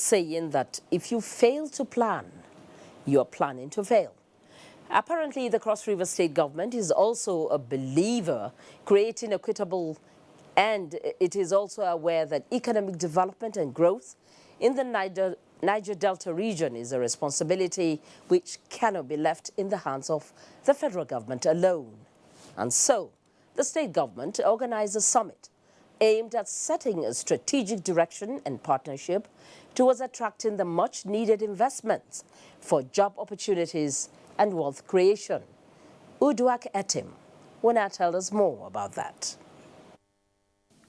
saying that if you fail to plan, you're planning to fail. Apparently, the Cross River State government is also a believer creating equitable, and it is also aware that economic development and growth in the Niger Delta region is a responsibility which cannot be left in the hands of the federal government alone. And so, the state government organized a summit aimed at setting a strategic direction and partnership towards attracting the much-needed investments for job opportunities and wealth creation. Uduak Etim will now tell us more about that.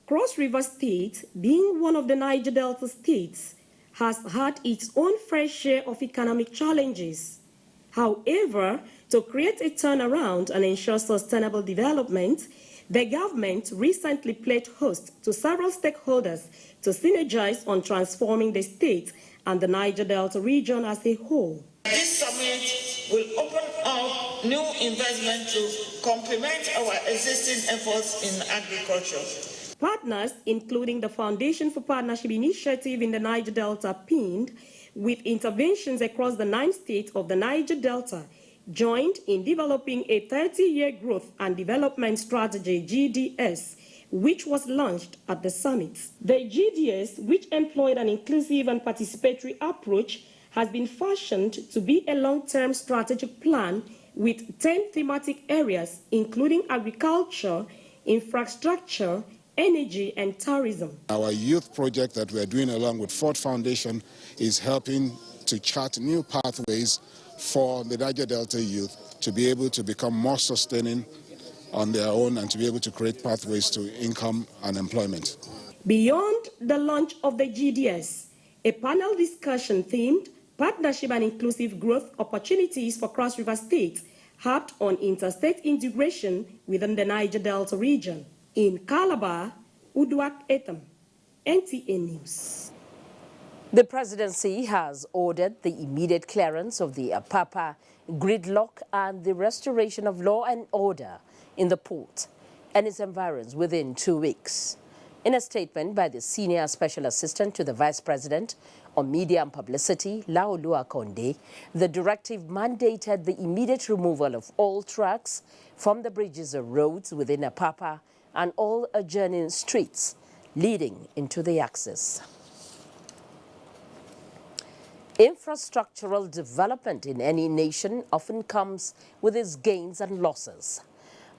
Cross River State, being one of the Niger Delta states, has had its own fair share of economic challenges. However, to create a turnaround and ensure sustainable development, the government recently pledged host to several stakeholders to synergize on transforming the state and the Niger Delta region as a whole. This summit will open up new investment to complement our existing efforts in agriculture. Partners, including the Foundation for Partnership Initiative in the Niger Delta, PIND, with interventions across the 9 states of the Niger Delta, joined in developing a 30-year growth and development strategy, GDS, which was launched at the summit. The GDS, which employed an inclusive and participatory approach, has been fashioned to be a long-term strategic plan with 10 thematic areas, including agriculture, infrastructure, energy, and tourism. Our youth project that we are doing along with Ford Foundation is helping to chart new pathways for the Niger Delta youth to be able to become more sustaining on their own and to be able to create pathways to income and employment. Beyond the launch of the GDS, a panel discussion themed Partnership and Inclusive Growth Opportunities for Cross River State harped on interstate integration within the Niger Delta region. In Calabar, Uduak Etam, NTA News. The presidency has ordered the immediate clearance of the Apapa gridlock and the restoration of law and order in the port and its environs within 2 weeks. In a statement by the Senior Special Assistant to the Vice President on Media and Publicity, Laolua Konde, the directive mandated the immediate removal of all trucks from the bridges or roads within Apapa and all adjoining streets leading into the axis. Infrastructural development in any nation often comes with its gains and losses.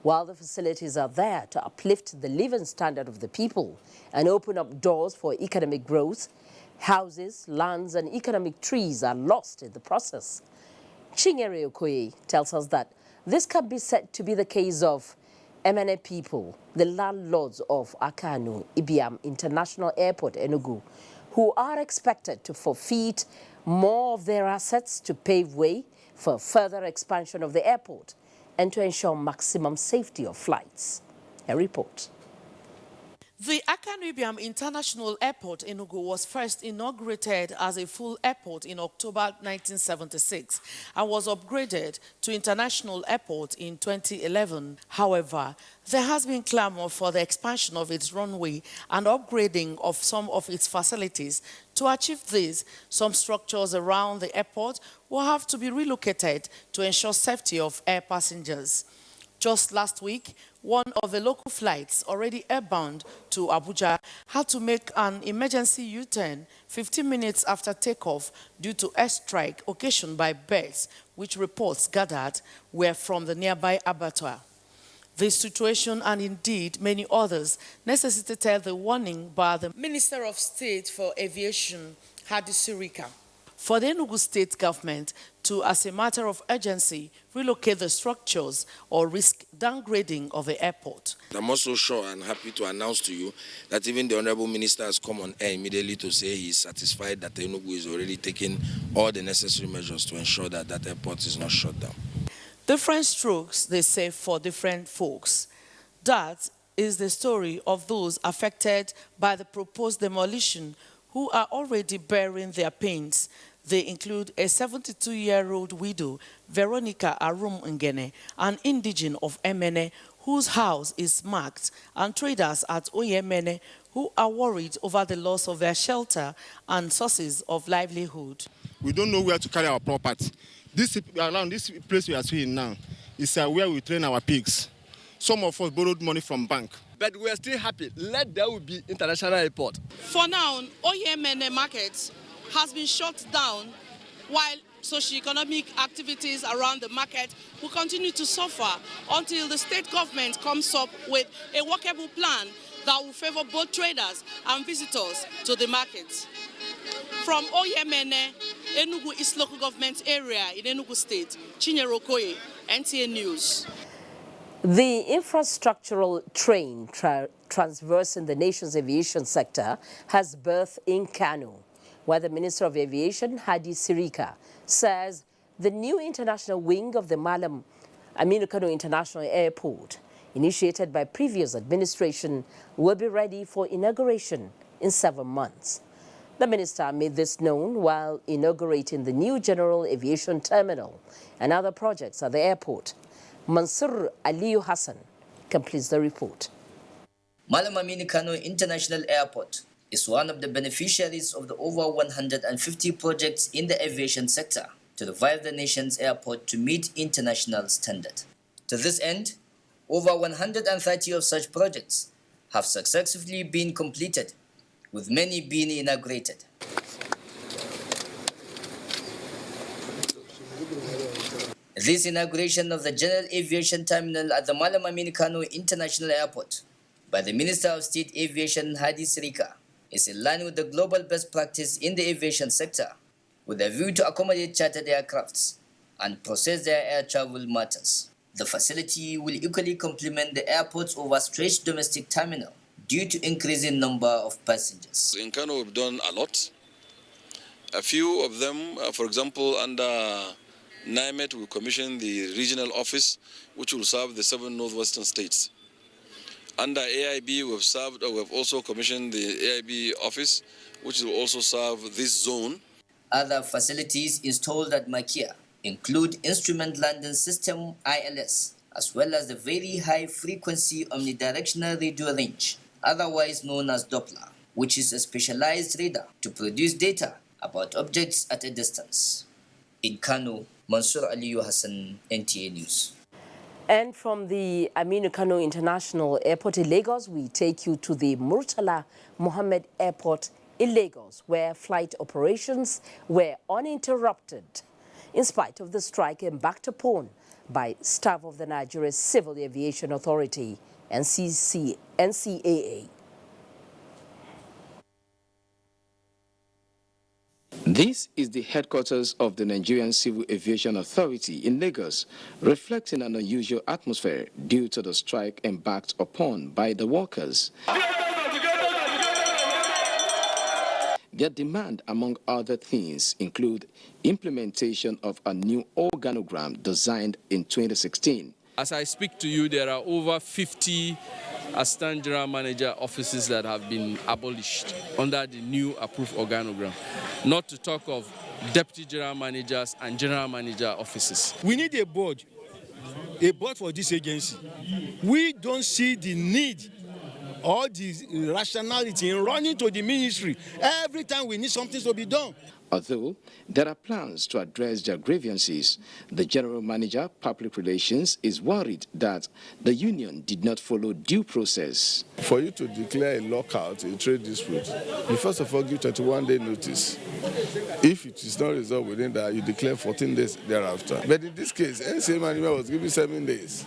While the facilities are there to uplift the living standard of the people and open up doors for economic growth, houses, lands, and economic trees are lost in the process. Chinyere Okoye tells us that this can be said to be the case of MNA people, the landlords of Akanu Ibiam International Airport, Enugu, who are expected to forfeit more of their assets to pave way for further expansion of the airport and to ensure maximum safety of flights. A report. The Akanu Ibiam International Airport in Enugu was first inaugurated as a full airport in October 1976 and was upgraded to International Airport in 2011. However, there has been clamor for the expansion of its runway and upgrading of some of its facilities. To achieve this, some structures around the airport will have to be relocated to ensure safety of air passengers. Just last week, one of the local flights already airbound to Abuja had to make an emergency U-turn 15 minutes after takeoff due to airstrike occasioned by birds, which reports gathered were from the nearby abattoir. This situation, and indeed many others, necessitated the warning by the Minister of State for Aviation, Hadi Sirika, for the Enugu State government to, as a matter of urgency, relocate the structures or risk downgrading of the airport. I'm also sure and happy to announce to you that even the Honorable Minister has come on air immediately to say he is satisfied that Enugu is already taking all the necessary measures to ensure that that airport is not shut down. Different strokes, they say, for different folks. That is the story of those affected by the proposed demolition who are already bearing their pains. They include a 72-year-old widow, Veronica Arum Ngene, an indigene of Emene, whose house is marked, and traders at Oyemene who are worried over the loss of their shelter and sources of livelihood. We don't know where to carry our property. Around this place we are seeing now is where we train our pigs. Some of us borrowed money from bank. But we are still happy. Let there will be international airport. For now, Oyemene market has been shut down, while socio-economic activities around the market will continue to suffer until the state government comes up with a workable plan that will favor both traders and visitors to the market. From Oyemene, Enugu East Local Government Area in Enugu State, Chinyere Okoye, NTA News. The infrastructural train transversing the nation's aviation sector has birth in Kano, where the Minister of Aviation, Hadi Sirika, says the new international wing of the Malam Aminu Kano International Airport, initiated by previous administration, will be ready for inauguration in 7 months. The minister made this known while inaugurating the new General Aviation Terminal and other projects at the airport. Mansur Aliyu Hassan completes the report. Malam Aminu Kano International Airport is one of the beneficiaries of the over 150 projects in the aviation sector to revive the nation's airport to meet international standard. To this end, over 130 of such projects have successfully been completed, with many being inaugurated. This inauguration of the General Aviation Terminal at the Malam Aminu Kano International Airport by the Minister of State Aviation Hadi Sirika is in line with the global best practice in the aviation sector, with a view to accommodate chartered aircrafts and process their air travel matters. The facility will equally complement the airport's overstretched domestic terminal due to increasing number of passengers. In Kano, we've done a lot. A few of them, for example, under NIMET, we commissioned the regional office, which will serve the 7 northwestern states. Under AIB, we've also commissioned the AIB office, which will also serve this zone. Other facilities installed at Makia include Instrument Landing System ILS, as well as the very high frequency omnidirectional radio range, otherwise known as Doppler, which is a specialized radar to produce data about objects at a distance. In Kano, Mansur Aliyu Hassan, NTA News. And from the Aminu Kano International Airport in Lagos, we take you to the Murtala Mohammed Airport in Lagos, where flight operations were uninterrupted in spite of the strike embarked upon by staff of the Nigerian Civil Aviation Authority, NCAA. This is the headquarters of the Nigerian Civil Aviation Authority in Lagos, reflecting an unusual atmosphere due to the strike embarked upon by the workers. Their demand, among other things, include implementation of a new organogram designed in 2016. As I speak to you, there are over 50 assistant general manager offices that have been abolished under the new approved organogram, not to talk of deputy general managers and general manager offices. We need a board for this agency. We don't see the need or the rationality in running to the ministry every time we need something to be done. Although there are plans to address their grievances, the General Manager, Public Relations, is worried that the union did not follow due process. For you to declare a lockout in trade dispute, you first of all give 21-day notice. If it is not resolved within that, you declare 14 days thereafter. But in this case, NCA Manuel was given 7 days,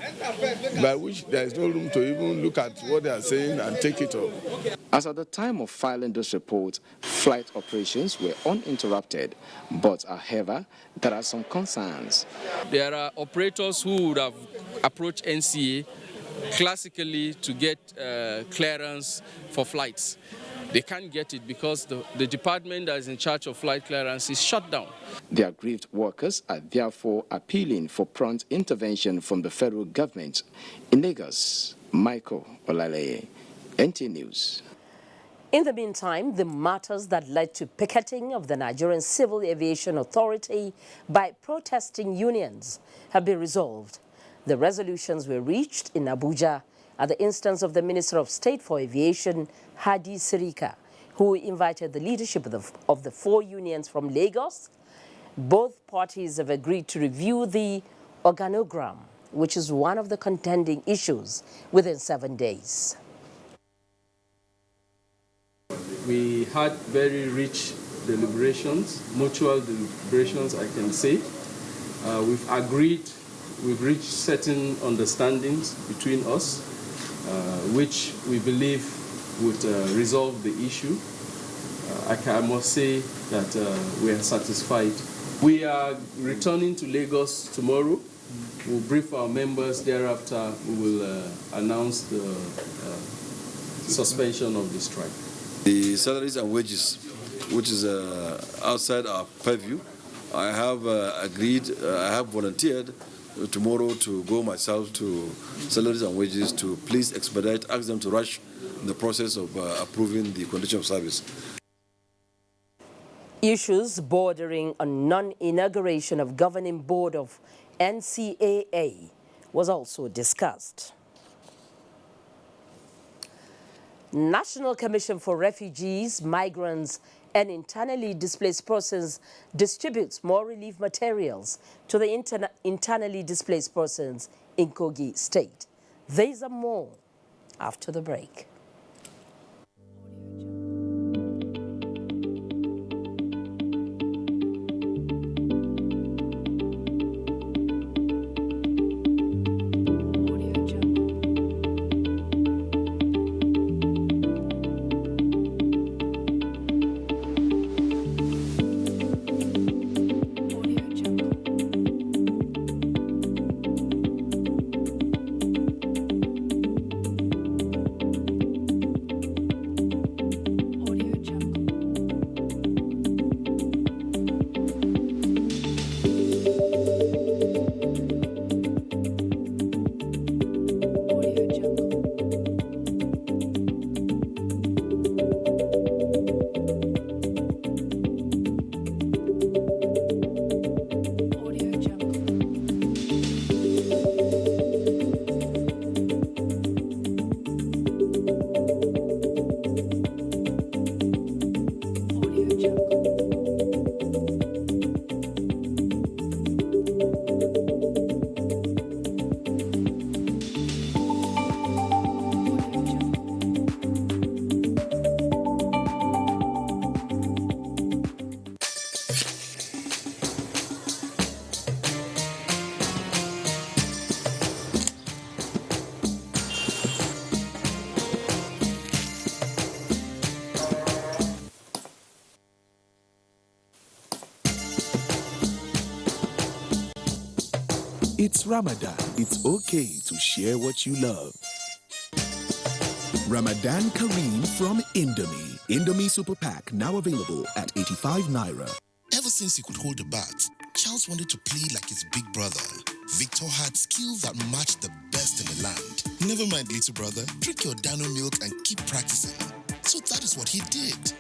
by which there is no room to even look at what they are saying and take it up. As at the time of filing this report, flight operations were uninterrupted, but however, there are some concerns. There are operators who would have approached NCA classically to get clearance for flights. They can't get it because the department that is in charge of flight clearance is shut down. The aggrieved workers are therefore appealing for prompt intervention from the federal government. In Lagos, Michael Olaleye, NT News. In the meantime, the matters that led to picketing of the Nigerian Civil Aviation Authority by protesting unions have been resolved. The resolutions were reached in Abuja at the instance of the Minister of State for Aviation, Hadi Sirika, who invited the leadership of the 4 unions from Lagos. Both parties have agreed to review the organogram, which is one of the contending issues, within 7 days. We had very rich deliberations, mutual deliberations, I can say. We've reached certain understandings between us, which we believe would resolve the issue. I must say that we are satisfied. We are returning to Lagos tomorrow. We'll brief our members. Thereafter, we will announce the suspension of the strike. The salaries and wages, which is outside our purview, I have I have volunteered tomorrow to go myself to salaries and wages to please expedite, ask them to rush the process of approving the condition of service. Issues bordering on non-inauguration of governing board of NCAA was also discussed. National Commission for Refugees, Migrants and Internally Displaced Persons distributes more relief materials to the internally displaced persons in Kogi State. These are more after the break. It's Ramadan. It's okay to share what you love. Ramadan Kareem from Indomie. Indomie Super Pack now available at 85 Naira. Ever since he could hold a bat, Charles wanted to play like his big brother. Victor had skills that matched the best in the land. Never mind, little brother. Drink your Dano milk and keep practicing. So that is what he did.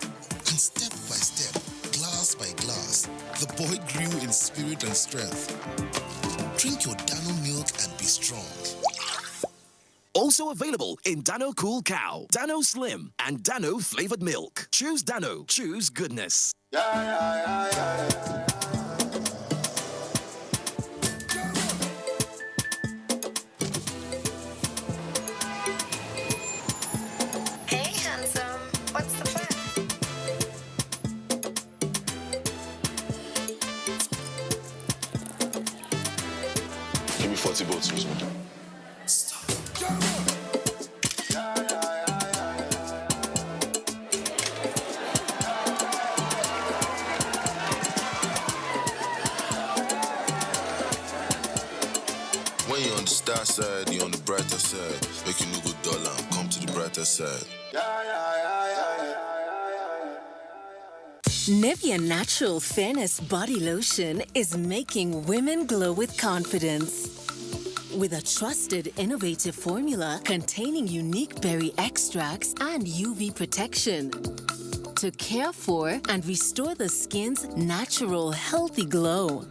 And step by step, glass by glass, the boy grew in spirit and strength. Drink your Dano milk and be strong. Also available in Dano Cool Cow, Dano Slim, and Dano Flavored Milk. Choose Dano. Choose goodness. Hey, handsome. What's the plan? Give me 40 bottles, man. When you're on the star side, you're on the brighter side. Make you no go dull and come to the brighter side. Nivea Natural Fairness Body Lotion is making women glow with confidence. With a trusted, innovative formula containing unique berry extracts and UV protection to care for and restore the skin's natural, healthy glow.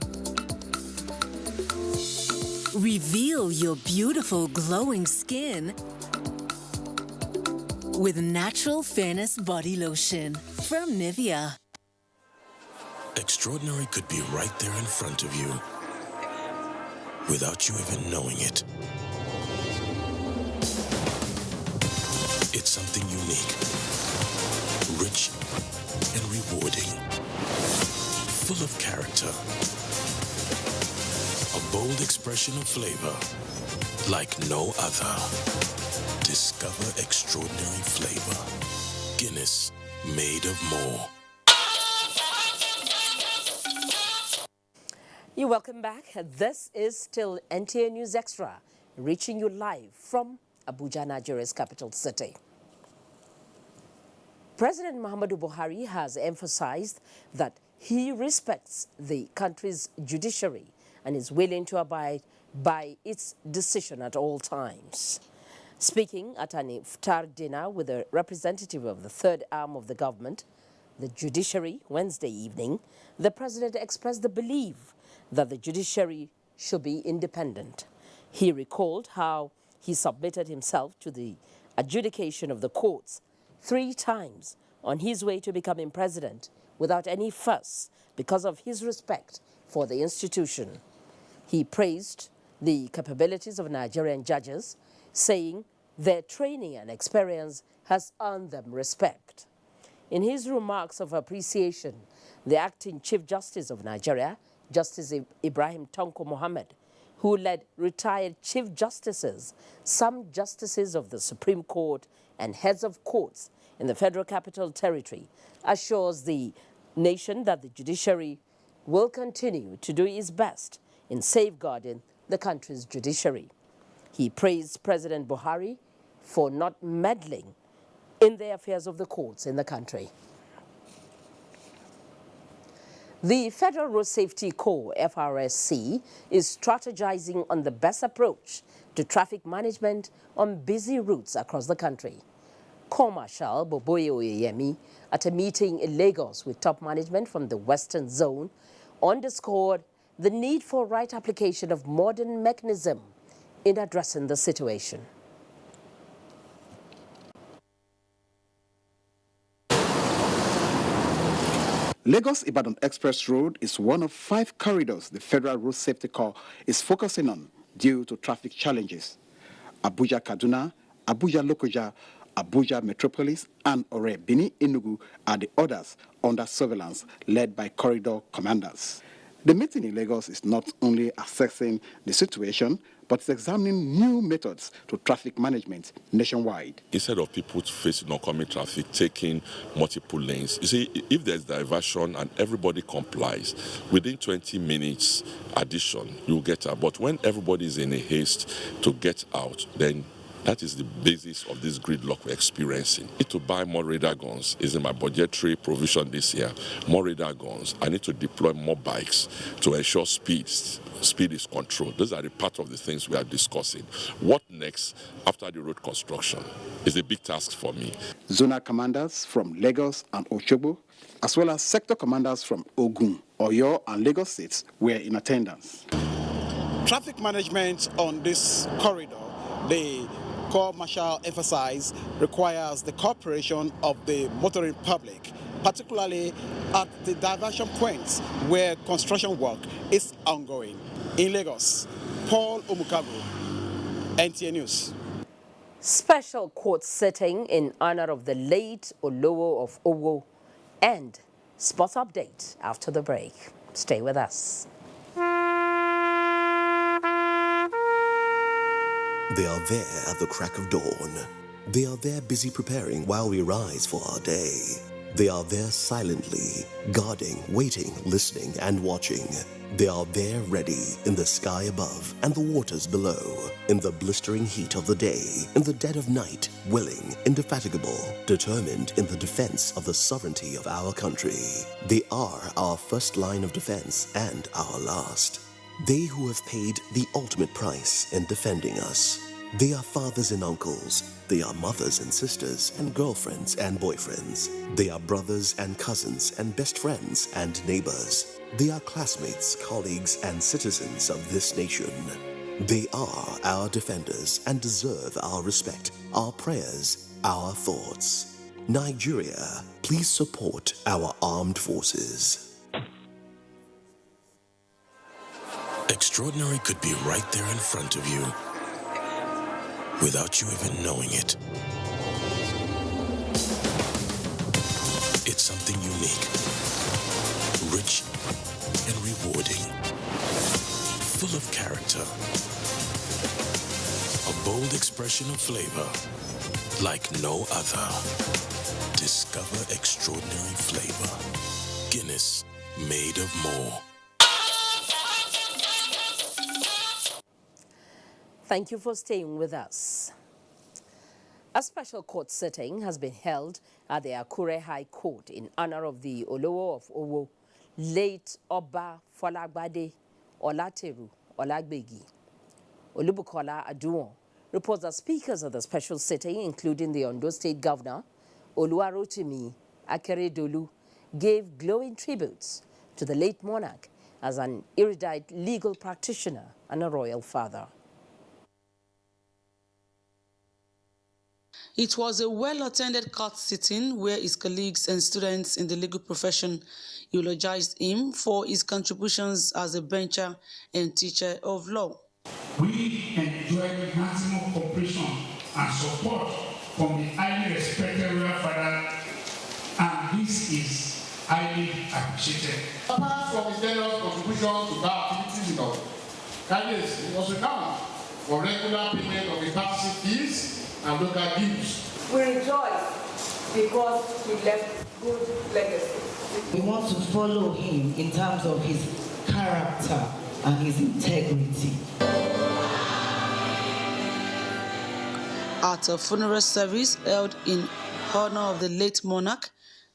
Reveal your beautiful glowing skin with Natural Fairness Body Lotion from Nivea. Extraordinary could be right there in front of you without you even knowing it. It's something unique, rich and rewarding, full of character, a bold expression of flavor like no other. Discover extraordinary flavor. Guinness, made of more. You're welcome back. This is still NTA News Extra, reaching you live from Abuja, Nigeria's capital city. President Muhammadu Buhari has emphasized that he respects the country's judiciary and is willing to abide by its decision at all times. Speaking at an iftar dinner with a representative of the third arm of the government, the judiciary, Wednesday evening, the president expressed the belief that the judiciary should be independent. He recalled how he submitted himself to the adjudication of the courts 3 times on his way to becoming president without any fuss because of his respect for the institution. He praised the capabilities of Nigerian judges, saying their training and experience has earned them respect. In his remarks of appreciation, the acting Chief Justice of Nigeria, Justice Ibrahim Tanko Mohammed, who led retired Chief Justices, some Justices of the Supreme Court and heads of courts in the Federal Capital Territory, assures the nation that the judiciary will continue to do its best in safeguarding the country's judiciary. He praised President Buhari for not meddling in the affairs of the courts in the country. The Federal Road Safety Corps, FRSC, is strategizing on the best approach to traffic management on busy routes across the country. Corps Marshal Boboye Oyeyemi, at a meeting in Lagos with top management from the Western Zone, underscored the need for right application of modern mechanism in addressing the situation. Lagos-Ibadan Express Road is one of 5 corridors the Federal Road Safety Corps is focusing on due to traffic challenges. Abuja-Kaduna, Abuja-Lokoja, Abuja Metropolis, and Ore-Benin-Enugu are the others under surveillance led by corridor commanders. The meeting in Lagos is not only assessing the situation, but it's examining new methods to traffic management nationwide. Instead of people facing oncoming traffic, taking multiple lanes, you see, if there's diversion and everybody complies, within 20 minutes addition, you'll get out. But when everybody is in a haste to get out, then that is the basis of this gridlock we're experiencing. I need to buy more radar guns. Is in my budgetary provision this year. More radar guns. I need to deploy more bikes to ensure speed is controlled. Those are the part of the things we are discussing. What next after the road construction is a big task for me. Zonal commanders from Lagos and Osogbo, as well as sector commanders from Ogun, Oyo, and Lagos states were in attendance. Traffic management on this corridor, the Corps Marshal emphasized, requires the cooperation of the motoring public, particularly at the diversion points where construction work is ongoing. In Lagos, Paul Omukago, NTA News. Special court sitting in honor of the late Olowo of Owo, and sports update after the break. Stay with us. They are there at the crack of dawn. They are there busy preparing while we rise for our day. They are there silently, guarding, waiting, listening, and watching. They are there ready in the sky above and the waters below, in the blistering heat of the day, in the dead of night, willing, indefatigable, determined in the defense of the sovereignty of our country. They are our first line of defense and our last. They who have paid the ultimate price in defending us. They are fathers and uncles. They are mothers and sisters and girlfriends and boyfriends. They are brothers and cousins and best friends and neighbors. They are classmates, colleagues, and citizens of this nation. They are our defenders and deserve our respect, our prayers, our thoughts. Nigeria, please support our armed forces. Extraordinary could be right there in front of you without you even knowing it. It's something unique, rich and rewarding, full of character, a bold expression of flavor like no other. Discover extraordinary flavor. Guinness, made of more. Thank you for staying with us. A special court sitting has been held at the Akure High Court in honor of the Olowo of Owo, late Oba Folagbade Olateru Olagbegi. Olubukola Aduwon reports that speakers of the special sitting, including the Ondo State Governor, Oluwarotimi Akeredolu, gave glowing tributes to the late monarch as an erudite legal practitioner and a royal father. It was a well-attended court sitting where his colleagues and students in the legal profession eulogized him for his contributions as a bencher and teacher of law. We enjoy maximum cooperation and support from the highly respected royal father, and this is highly appreciated. Apart from his generous contribution to the activities in our Candidates, he was renowned for regular payment of his partnership fees and local dues. We rejoice because he left good legacy. We want to follow him in terms of his character and his integrity. At a funeral service held in honor of the late monarch,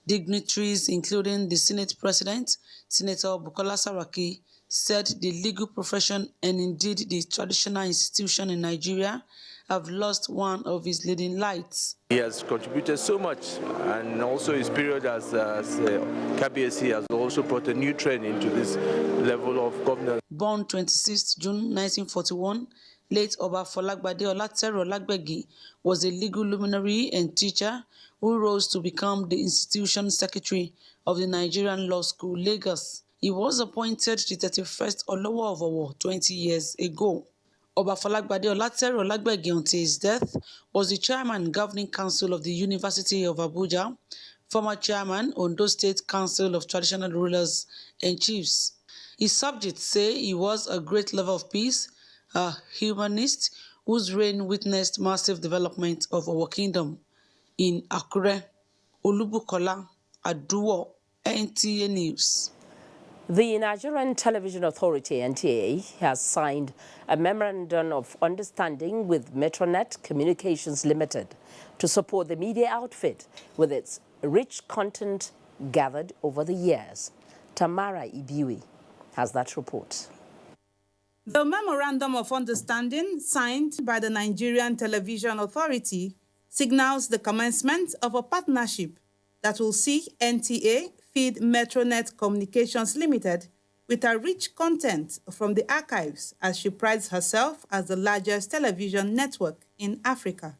dignitaries including the Senate President, Senator Bukola Saraki, said the legal profession and indeed the traditional institution in Nigeria have lost one of his leading lights. He has contributed so much, and also his period as KBSC has also brought a new trend into this level of governance. Born 26 June 1941, late Oba Folagbade Olateru Olagbegi was a legal luminary and teacher who rose to become the institution secretary of the Nigerian Law School, Lagos. He was appointed the 31st Olowo of Owo 20 years ago. Oba Folagbade Olateru Olagbegi, until his death, was the chairman governing council of the University of Abuja, former chairman, Ondo State Council of Traditional Rulers and Chiefs. His subjects say he was a great lover of peace, a humanist whose reign witnessed massive development of our kingdom. In Akure, Olubukola Aduwon, NTA News. The Nigerian Television Authority, NTA, has signed a memorandum of understanding with Metronet Communications Limited to support the media outfit with its rich content gathered over the years. Tamara Ibiwe has that report. The Memorandum of Understanding signed by the Nigerian Television Authority signals the commencement of a partnership that will see NTA feed Metronet Communications Limited with a rich content from the archives, as she prides herself as the largest television network in Africa.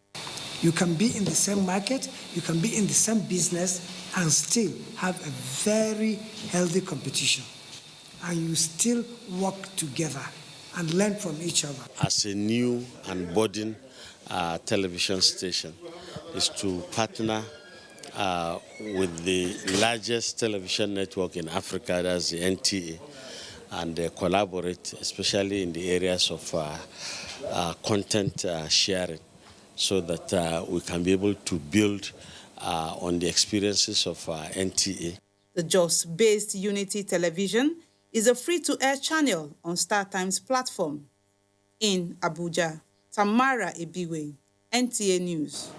You can be in the same market, you can be in the same business and still have a very healthy competition. And you still work together and learn from each other. As a new and budding television station, is to partner with the largest television network in Africa, that's the NTA, and collaborate, especially in the areas of content sharing, so that we can be able to build on the experiences of NTA. The Jos-based Unity Television is a free-to-air channel on StarTime's platform. In Abuja, Tamara Ibiwe, NTA News.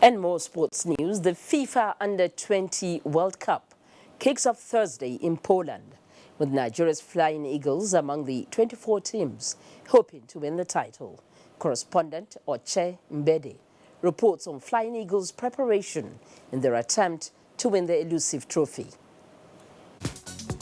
And more sports news. The FIFA Under-20 World Cup kicks off Thursday in Poland, with Nigeria's Flying Eagles among the 24 teams hoping to win the title. Correspondent Oche Mbede reports on Flying Eagles' preparation in their attempt to win the elusive trophy.